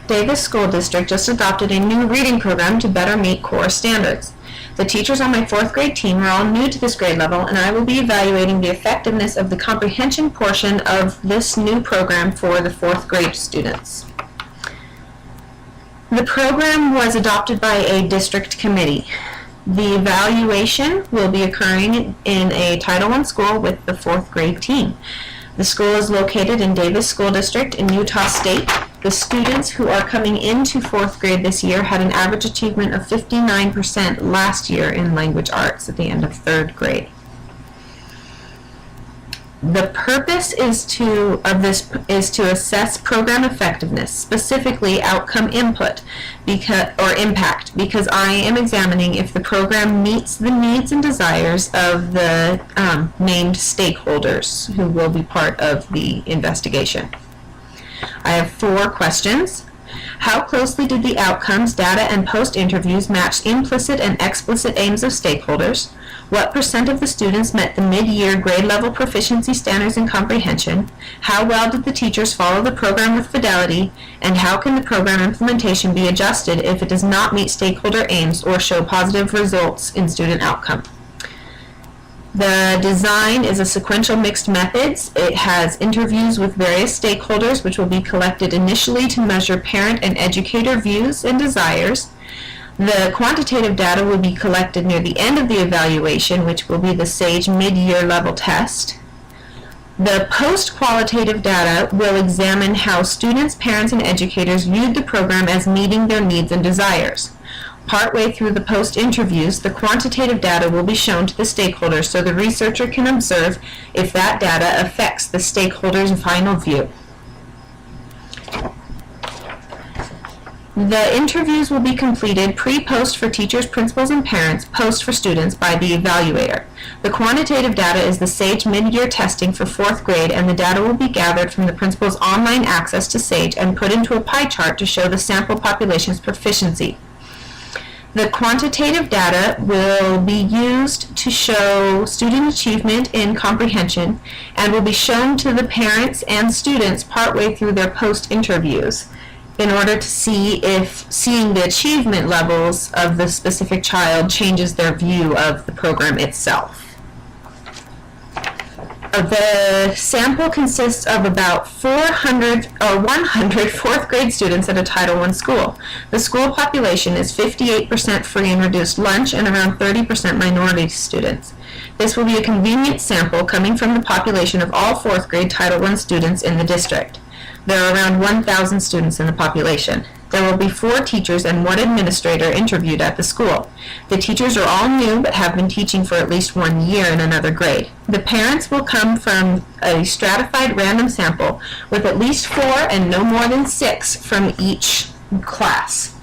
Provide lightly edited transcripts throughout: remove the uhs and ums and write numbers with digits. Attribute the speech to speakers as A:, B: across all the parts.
A: Davis School District just adopted a new reading program to better meet core standards. The teachers on my 4th grade team are all new to this grade level, and I will be evaluating the effectiveness of the comprehension portion of this new program for the 4th grade students. The program was adopted by a district committee. The evaluation will be occurring in a Title I school with the 4th grade team. The school is located in Davis School District in Utah State. The students who are coming into 4th grade this year had an average achievement of 59% last year in language arts at the end of 3rd grade. The purpose of this is to assess program effectiveness, specifically outcome impact, because I am examining if the program meets the needs and desires of the named stakeholders who will be part of the investigation. I have 4 questions. How closely did the outcomes, data, and post-interviews match implicit and explicit aims of stakeholders? What % of the students met the mid-year grade level proficiency standards in comprehension? How well did the teachers follow the program with fidelity? And how can the program implementation be adjusted if it does not meet stakeholder aims or show positive results in student outcome? The design is a sequential mixed methods. It has interviews with various stakeholders, which will be collected initially to measure parent and educator views and desires. The quantitative data will be collected near the end of the evaluation, which will be the SAGE mid-year level test. The post-qualitative data will examine how students, parents, and educators viewed the program as meeting their needs and desires. Partway through the post-interviews, the quantitative data will be shown to the stakeholders so the researcher can observe if that data affects the stakeholders' final view. The interviews will be completed pre-post for teachers, principals, and parents, post for students by the evaluator. The quantitative data is the SAGE mid-year testing for 4th grade, and the data will be gathered from the principal's online access to SAGE and put into a pie chart to show the sample population's proficiency. The quantitative data will be used to show student achievement in comprehension and will be shown to the parents and students partway through their post-interviews in order to see if seeing the achievement levels of the specific child changes their view of the program itself. The sample consists of about 100 4th grade students at a Title I school. The school population is 58% free and reduced lunch and around 30% minority students. This will be a convenient sample coming from the population of all 4th grade Title I students in the district. There are around 1,000 students in the population. There will be 4 teachers and 1 administrator interviewed at the school. The teachers are all new but have been teaching for at least 1 year in another grade. The parents will come from a stratified random sample with at least 4 and no more than 6 from each class.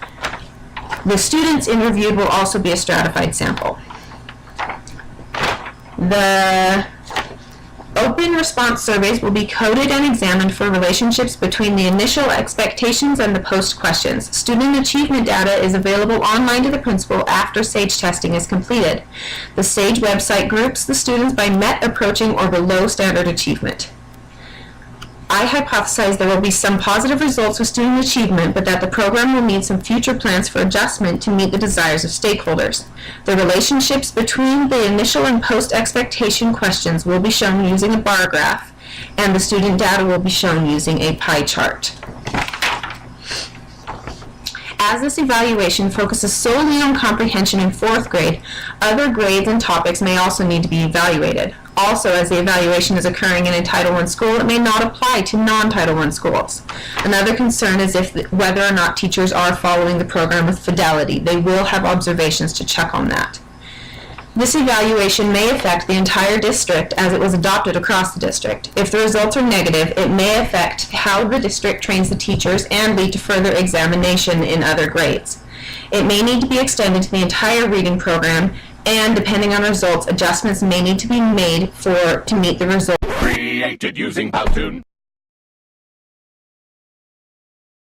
A: The students interviewed will also be a stratified sample. The open response surveys will be coded and examined for relationships between the initial expectations and the post questions. Student achievement data is available online to the principal after SAGE testing is completed. The SAGE website groups the students by met, approaching, or below standard achievement. I hypothesize there will be some positive results with student achievement, but that the program will need some future plans for adjustment to meet the desires of stakeholders. The relationships between the initial and post-expectation questions will be shown using a bar graph, and the student data will be shown using a pie chart. As this evaluation focuses solely on comprehension in 4th grade, other grades and topics may also need to be evaluated. Also, as the evaluation is occurring in a Title I school, it may not apply to non-Title I schools. Another concern is whether or not teachers are following the program with fidelity. They will have observations to check on that. This evaluation may affect the entire district as it was adopted across the district. If the results are negative, it may affect how the district trains the teachers and lead to further examination in other grades. It may need to be extended to the entire reading program, and depending on results, adjustments may need to be made to meet the results.
B: Created using Powtoon.